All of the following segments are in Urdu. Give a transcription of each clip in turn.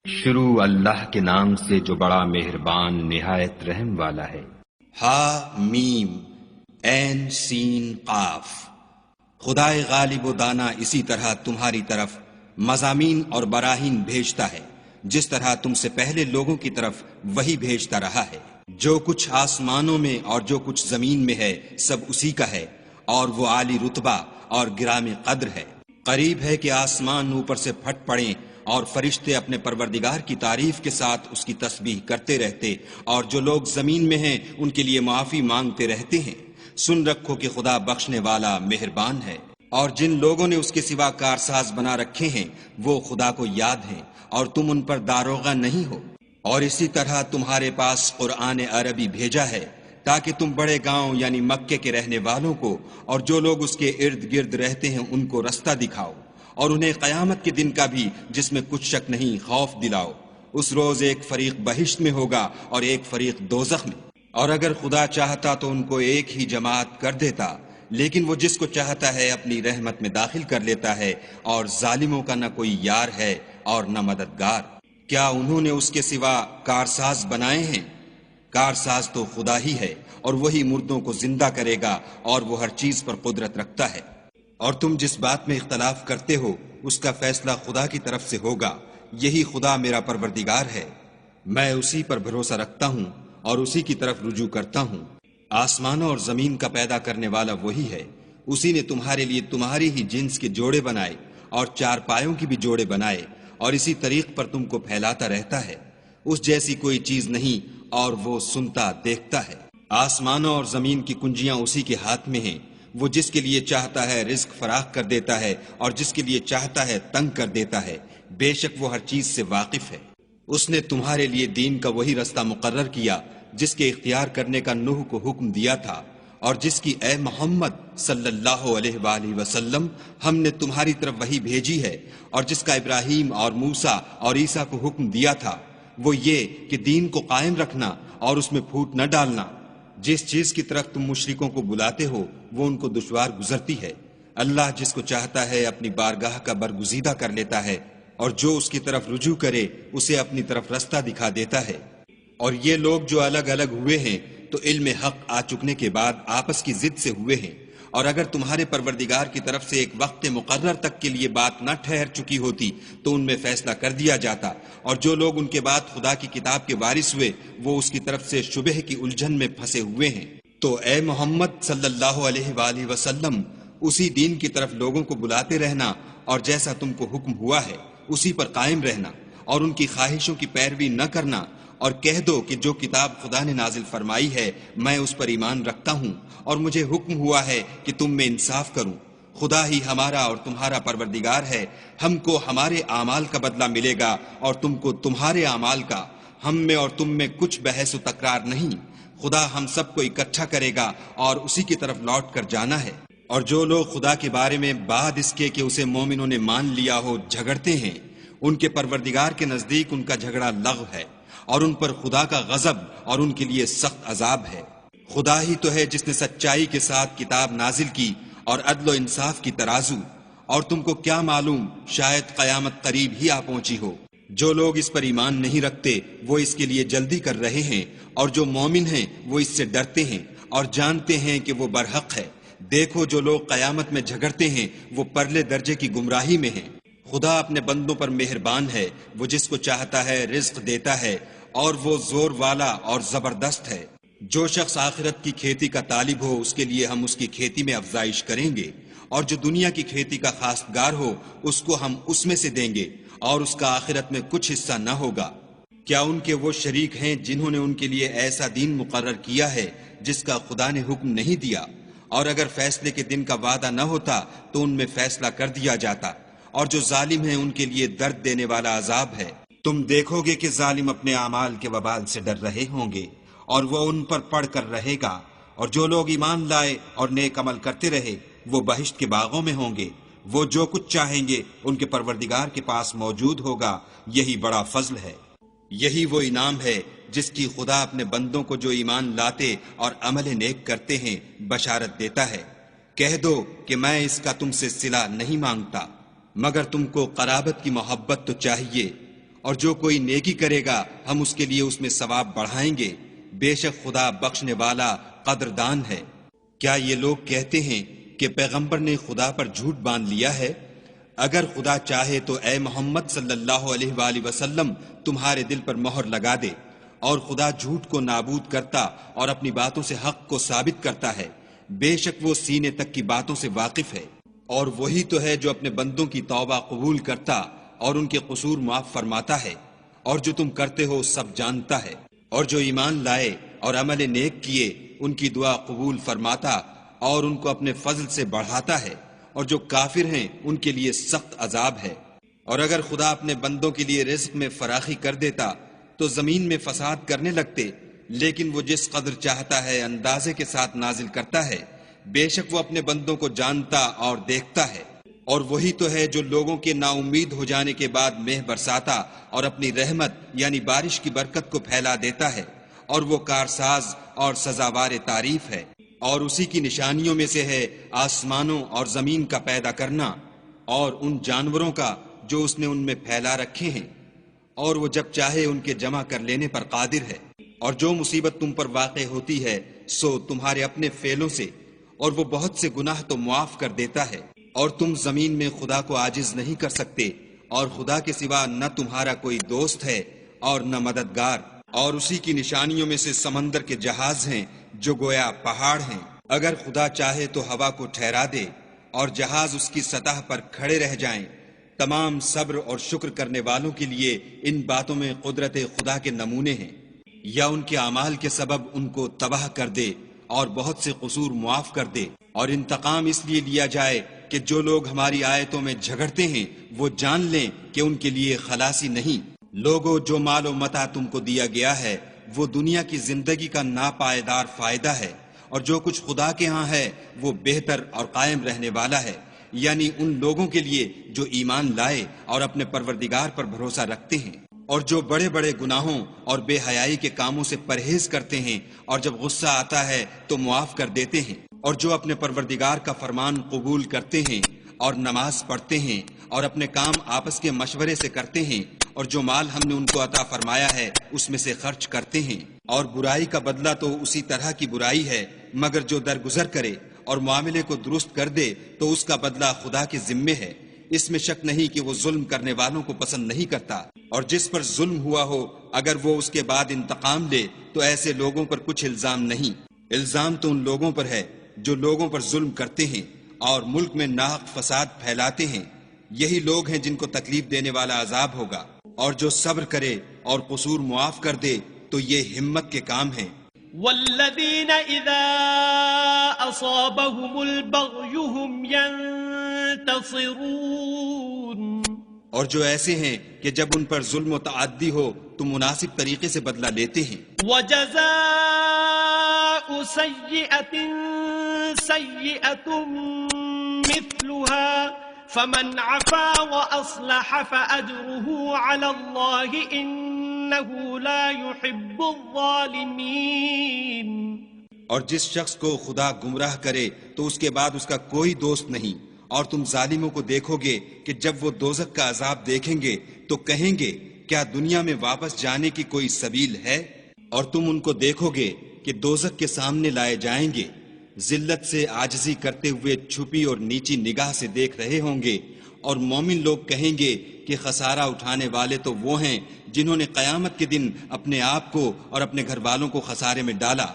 شروع اللہ کے نام سے جو بڑا مہربان نہایت رحم والا ہے۔ ہا میم عین سین قاف۔ خدائے غالب و دانا اسی طرح تمہاری طرف مضامین اور براہین بھیجتا ہے جس طرح تم سے پہلے لوگوں کی طرف وہی بھیجتا رہا ہے۔ جو کچھ آسمانوں میں اور جو کچھ زمین میں ہے سب اسی کا ہے، اور وہ عالی رتبہ اور گرام قدر ہے۔ قریب ہے کہ آسمان اوپر سے پھٹ پڑیں اور فرشتے اپنے پروردگار کی تعریف کے ساتھ اس کی تسبیح کرتے رہتے، اور جو لوگ زمین میں ہیں ان کے لیے معافی مانگتے رہتے ہیں۔ سن رکھو کہ خدا بخشنے والا مہربان ہے۔ اور جن لوگوں نے اس کے سوا کارساز بنا رکھے ہیں وہ خدا کو یاد ہیں، اور تم ان پر داروغہ نہیں ہو۔ اور اسی طرح تمہارے پاس قرآن عربی بھیجا ہے تاکہ تم بڑے گاؤں یعنی مکے کے رہنے والوں کو اور جو لوگ اس کے ارد گرد رہتے ہیں ان کو رستہ دکھاؤ، اور انہیں قیامت کے دن کا بھی جس میں کچھ شک نہیں خوف دلاؤ۔ اس روز ایک فریق بہشت میں ہوگا اور ایک فریق دوزخ میں، اور اگر خدا چاہتا تو ان کو ایک ہی جماعت کر دیتا، لیکن وہ جس کو چاہتا ہے اپنی رحمت میں داخل کر لیتا ہے، اور ظالموں کا نہ کوئی یار ہے اور نہ مددگار۔ کیا انہوں نے اس کے سوا کارساز بنائے ہیں؟ کارساز تو خدا ہی ہے، اور وہی مردوں کو زندہ کرے گا، اور وہ ہر چیز پر قدرت رکھتا ہے۔ اور تم جس بات میں اختلاف کرتے ہو اس کا فیصلہ خدا کی طرف سے ہوگا۔ یہی خدا میرا پروردگار ہے، میں اسی پر بھروسہ رکھتا ہوں اور اسی کی طرف رجوع کرتا ہوں۔ آسمانوں اور زمین کا پیدا کرنے والا وہی ہے۔ اسی نے تمہارے لیے تمہاری ہی جنس کے جوڑے بنائے اور چار پایوں کی بھی جوڑے بنائے، اور اسی طریق پر تم کو پھیلاتا رہتا ہے۔ اس جیسی کوئی چیز نہیں، اور وہ سنتا دیکھتا ہے۔ آسمانوں اور زمین کی کنجیاں اسی کے ہاتھ میں ہیں۔ وہ جس کے لیے چاہتا ہے رزق فراخ کر دیتا ہے، اور جس کے لیے چاہتا ہے تنگ کر دیتا ہے۔ بے شک وہ ہر چیز سے واقف ہے۔ اس نے تمہارے لیے دین کا وہی رستہ مقرر کیا جس کے اختیار کرنے کا نوح کو حکم دیا تھا، اور جس کی اے محمد صلی اللہ علیہ وآلہ وسلم ہم نے تمہاری طرف وہی بھیجی ہے، اور جس کا ابراہیم اور موسیٰ اور عیسیٰ کو حکم دیا تھا، وہ یہ کہ دین کو قائم رکھنا اور اس میں پھوٹ نہ ڈالنا۔ جس چیز کی طرف تم مشرکوں کو بلاتے ہو وہ ان کو دشوار گزرتی ہے۔ اللہ جس کو چاہتا ہے اپنی بارگاہ کا برگزیدہ کر لیتا ہے، اور جو اس کی طرف رجوع کرے اسے اپنی طرف رستہ دکھا دیتا ہے۔ اور یہ لوگ جو الگ الگ ہوئے ہیں تو علم حق آ چکنے کے بعد آپس کی ضد سے ہوئے ہیں، اور اگر تمہارے پروردگار کی طرف سے ایک وقت مقرر تک کے لیے بات نہ ٹھہر چکی ہوتی تو ان میں فیصلہ کر دیا جاتا، اور جو لوگ ان کے بعد خدا کی کتاب کے وارث ہوئے وہ اس کی طرف سے شبہ کی الجھن میں پھنسے ہوئے ہیں۔ تو اے محمد صلی اللہ علیہ وآلہ وسلم اسی دین کی طرف لوگوں کو بلاتے رہنا، اور جیسا تم کو حکم ہوا ہے اسی پر قائم رہنا، اور ان کی خواہشوں کی پیروی نہ کرنا، اور کہہ دو کہ جو کتاب خدا نے نازل فرمائی ہے میں اس پر ایمان رکھتا ہوں، اور مجھے حکم ہوا ہے کہ تم میں انصاف کروں۔ خدا ہی ہمارا اور تمہارا پروردگار ہے، ہم کو ہمارے اعمال کا بدلہ ملے گا اور تم کو تمہارے اعمال کا۔ ہم میں اور تم میں کچھ بحث و تکرار نہیں، خدا ہم سب کو اکٹھا کرے گا اور اسی کی طرف لوٹ کر جانا ہے۔ اور جو لوگ خدا کے بارے میں بعد اس کے کہ اسے مومنوں نے مان لیا ہو جھگڑتے ہیں، ان کے پروردگار کے نزدیک ان کا جھگڑا لغو ہے، اور ان پر خدا کا غضب اور ان کے لیے سخت عذاب ہے۔ خدا ہی تو ہے جس نے سچائی کے ساتھ کتاب نازل کی اور عدل و انصاف کی ترازو، اور تم کو کیا معلوم شاید قیامت قریب ہی آ پہنچی ہو۔ جو لوگ اس پر ایمان نہیں رکھتے وہ اس کے لیے جلدی کر رہے ہیں، اور جو مومن ہیں وہ اس سے ڈرتے ہیں اور جانتے ہیں کہ وہ برحق ہے۔ دیکھو جو لوگ قیامت میں جھگڑتے ہیں وہ پرلے درجے کی گمراہی میں ہیں۔ خدا اپنے بندوں پر مہربان ہے، وہ جس کو چاہتا ہے رزق دیتا ہے، اور وہ زور والا اور زبردست ہے۔ جو شخص آخرت کی کھیتی کا طالب ہو اس کے لیے ہم اس کی کھیتی میں افزائش کریں گے، اور جو دنیا کی کھیتی کا خواستگار ہو اس کو ہم اس میں سے دیں گے، اور اس کا آخرت میں کچھ حصہ نہ ہوگا۔ کیا ان کے وہ شریک ہیں جنہوں نے ان کے لیے ایسا دین مقرر کیا ہے جس کا خدا نے حکم نہیں دیا؟ اور اگر فیصلے کے دن کا وعدہ نہ ہوتا تو ان میں فیصلہ کر دیا جاتا، اور جو ظالم ہیں ان کے لیے درد دینے والا عذاب ہے۔ تم دیکھو گے کہ ظالم اپنے اعمال کے وبال سے ڈر رہے ہوں گے، اور وہ ان پر پڑھ کر رہے گا، اور جو لوگ ایمان لائے اور نیک عمل کرتے رہے وہ بہشت کے باغوں میں ہوں گے۔ وہ جو کچھ چاہیں گے ان کے پروردگار کے پاس موجود ہوگا، یہی بڑا فضل ہے۔ یہی وہ انعام ہے جس کی خدا اپنے بندوں کو جو ایمان لاتے اور عمل نیک کرتے ہیں بشارت دیتا ہے۔ کہہ دو کہ میں اس کا تم سے صلہ نہیں مانگتا، مگر تم کو قرابت کی محبت تو چاہیے، اور جو کوئی نیکی کرے گا ہم اس کے لیے اس میں ثواب بڑھائیں گے، بے شک خدا بخشنے والا قدردان ہے۔ کیا یہ لوگ کہتے ہیں کہ پیغمبر نے خدا پر جھوٹ باندھ لیا ہے؟ اگر خدا چاہے تو اے محمد صلی اللہ علیہ وآلہ وسلم تمہارے دل پر مہر لگا دے، اور خدا جھوٹ کو نابود کرتا اور اپنی باتوں سے حق کو ثابت کرتا ہے، بے شک وہ سینے تک کی باتوں سے واقف ہے۔ اور وہی تو ہے جو اپنے بندوں کی توبہ قبول کرتا اور ان کے قصور معاف فرماتا ہے، اور جو تم کرتے ہو سب جانتا ہے۔ اور جو ایمان لائے اور عمل نیک کیے ان کی دعا قبول فرماتا اور ان کو اپنے فضل سے بڑھاتا ہے، اور جو کافر ہیں ان کے لیے سخت عذاب ہے۔ اور اگر خدا اپنے بندوں کے لیے رزق میں فراخی کر دیتا تو زمین میں فساد کرنے لگتے، لیکن وہ جس قدر چاہتا ہے اندازے کے ساتھ نازل کرتا ہے، بے شک وہ اپنے بندوں کو جانتا اور دیکھتا ہے۔ اور وہی تو ہے جو لوگوں کے نا امید ہو جانے کے بعد مہ برساتا اور اپنی رحمت یعنی بارش کی برکت کو پھیلا دیتا ہے، اور وہ کارساز اور سزاوار تعریف ہے۔ اور اسی کی نشانیوں میں سے ہے آسمانوں اور زمین کا پیدا کرنا، اور ان جانوروں کا جو اس نے ان میں پھیلا رکھے ہیں، اور وہ جب چاہے ان کے جمع کر لینے پر قادر ہے۔ اور جو مصیبت تم پر واقع ہوتی ہے سو تمہارے اپنے فعلوں سے، اور وہ بہت سے گناہ تو معاف کر دیتا ہے۔ اور تم زمین میں خدا کو عاجز نہیں کر سکتے، اور خدا کے سوا نہ تمہارا کوئی دوست ہے اور نہ مددگار۔ اور اسی کی نشانیوں میں سے سمندر کے جہاز ہیں جو گویا پہاڑ ہیں۔ اگر خدا چاہے تو ہوا کو ٹھہرا دے اور جہاز اس کی سطح پر کھڑے رہ جائیں۔ تمام صبر اور شکر کرنے والوں کے لیے ان باتوں میں قدرت خدا کے نمونے ہیں۔ یا ان کے اعمال کے سبب ان کو تباہ کر دے اور بہت سے قصور معاف کر دے، اور انتقام اس لیے لیا جائے کہ جو لوگ ہماری آیتوں میں جھگڑتے ہیں وہ جان لیں کہ ان کے لیے خلاصی نہیں۔ لوگوں، جو مال و متاع تم کو دیا گیا ہے وہ دنیا کی زندگی کا ناپائیدار فائدہ ہے، اور جو کچھ خدا کے ہاں ہے وہ بہتر اور قائم رہنے والا ہے، یعنی ان لوگوں کے لیے جو ایمان لائے اور اپنے پروردگار پر بھروسہ رکھتے ہیں، اور جو بڑے بڑے گناہوں اور بے حیائی کے کاموں سے پرہیز کرتے ہیں، اور جب غصہ آتا ہے تو معاف کر دیتے ہیں، اور جو اپنے پروردگار کا فرمان قبول کرتے ہیں اور نماز پڑھتے ہیں اور اپنے کام آپس کے مشورے سے کرتے ہیں، اور جو مال ہم نے ان کو عطا فرمایا ہے اس میں سے خرچ کرتے ہیں۔ اور برائی کا بدلہ تو اسی طرح کی برائی ہے، مگر جو درگزر کرے اور معاملے کو درست کر دے تو اس کا بدلہ خدا کے ذمے ہے۔ اس میں شک نہیں کہ وہ ظلم کرنے والوں کو پسند نہیں کرتا۔ اور جس پر ظلم ہوا ہو اگر وہ اس کے بعد انتقام لے تو ایسے لوگوں پر کچھ الزام نہیں۔ الزام تو ان لوگوں پر ہے جو لوگوں پر ظلم کرتے ہیں اور ملک میں ناحق فساد پھیلاتے ہیں، یہی لوگ ہیں جن کو تکلیف دینے والا عذاب ہوگا۔ اور جو صبر کرے اور قصور معاف کر دے تو یہ ہمت کے کام ہیں۔ والذین اذا اصابهم البغی هم ينتصرون، اور جو ایسے ہیں کہ جب ان پر ظلم و تعدی ہو تو مناسب طریقے سے بدلہ لیتے ہیں۔ وجزاء سیئۃ سیئۃ مثلها فمن عفا واصلح فاجره على الله انه لا يحب الظالمین۔ اور جس شخص کو خدا گمراہ کرے تو اس کے بعد اس کا کوئی دوست نہیں، اور تم ظالموں کو دیکھو گے کہ جب وہ دوزخ کا عذاب دیکھیں گے تو کہیں گے کیا دنیا میں واپس جانے کی کوئی سبیل ہے؟ اور تم ان کو دیکھو گے کہ دوزخ کے سامنے لائے جائیں گے، ذلت سے عاجزی کرتے ہوئے چھپی اور نیچی نگاہ سے دیکھ رہے ہوں گے، اور مومن لوگ کہیں گے کہ خسارہ اٹھانے والے تو وہ ہیں جنہوں نے قیامت کے دن اپنے آپ کو اور اپنے گھر والوں کو خسارے میں ڈالا۔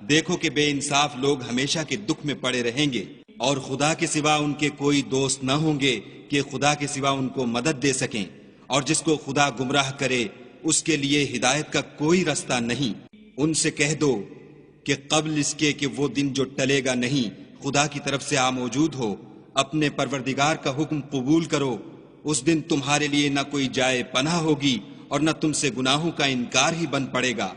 دیکھو کہ بے انصاف لوگ ہمیشہ کے دکھ میں پڑے رہیں گے، اور خدا کے سوا ان کے کوئی دوست نہ ہوں گے کہ خدا کے سوا ان کو مدد دے سکیں۔ اور جس کو خدا گمراہ کرے اس کے لیے ہدایت کا کوئی رستہ نہیں۔ ان سے کہہ دو کہ قبل اس کے کہ وہ دن جو ٹلے گا نہیں خدا کی طرف سے موجود ہو، اپنے پروردگار کا حکم قبول کرو۔ اس دن تمہارے لیے نہ کوئی جائے پناہ ہوگی اور نہ تم سے گناہوں کا انکار ہی بن پڑے گا۔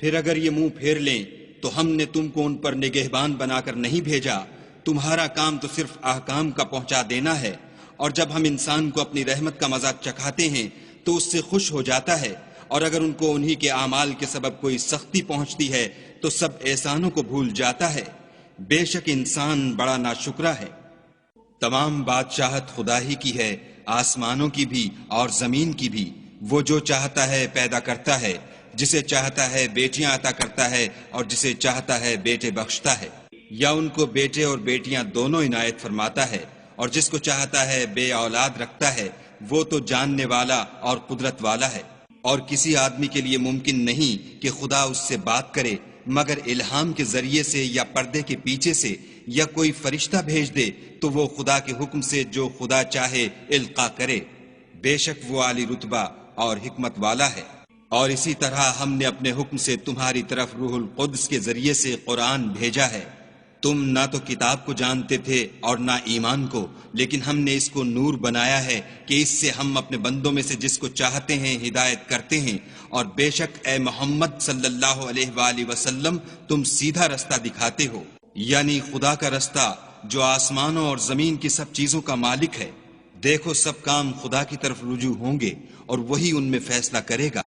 پھر اگر یہ منہ پھیر لیں تو ہم نے تم کو ان پر نگہبان بنا کر نہیں بھیجا، تمہارا کام تو صرف احکام کا پہنچا دینا ہے۔ اور جب ہم انسان کو اپنی رحمت کا مزہ چکھاتے ہیں تو اس سے خوش ہو جاتا ہے، اور اگر ان کو انہی کے اعمال کے سبب کوئی سختی پہنچتی ہے تو سب احسانوں کو بھول جاتا ہے۔ بے شک انسان بڑا ناشکرا ہے۔ تمام بادشاہت خدا ہی کی ہے، آسمانوں کی بھی اور زمین کی بھی۔ وہ جو چاہتا ہے پیدا کرتا ہے، جسے چاہتا ہے بیٹیاں عطا کرتا ہے اور جسے چاہتا ہے بیٹے بخشتا ہے، یا ان کو بیٹے اور بیٹیاں دونوں عنایت فرماتا ہے، اور جس کو چاہتا ہے بے اولاد رکھتا ہے، وہ تو جاننے والا اور قدرت والا ہے۔ اور کسی آدمی کے لیے ممکن نہیں کہ خدا اس سے بات کرے مگر الہام کے ذریعے سے یا پردے کے پیچھے سے، یا کوئی فرشتہ بھیج دے تو وہ خدا کے حکم سے جو خدا چاہے القا کرے، بے شک وہ عالی رتبہ اور حکمت والا ہے۔ اور اسی طرح ہم نے اپنے حکم سے تمہاری طرف روح القدس کے ذریعے سے قرآن بھیجا ہے۔ تم نہ تو کتاب کو جانتے تھے اور نہ ایمان کو، لیکن ہم نے اس کو نور بنایا ہے کہ اس سے ہم اپنے بندوں میں سے جس کو چاہتے ہیں ہدایت کرتے ہیں، اور بے شک اے محمد صلی اللہ علیہ وآلہ وسلم تم سیدھا رستہ دکھاتے ہو، یعنی خدا کا رستہ جو آسمانوں اور زمین کی سب چیزوں کا مالک ہے۔ دیکھو سب کام خدا کی طرف رجوع ہوں گے اور وہی ان میں فیصلہ کرے گا۔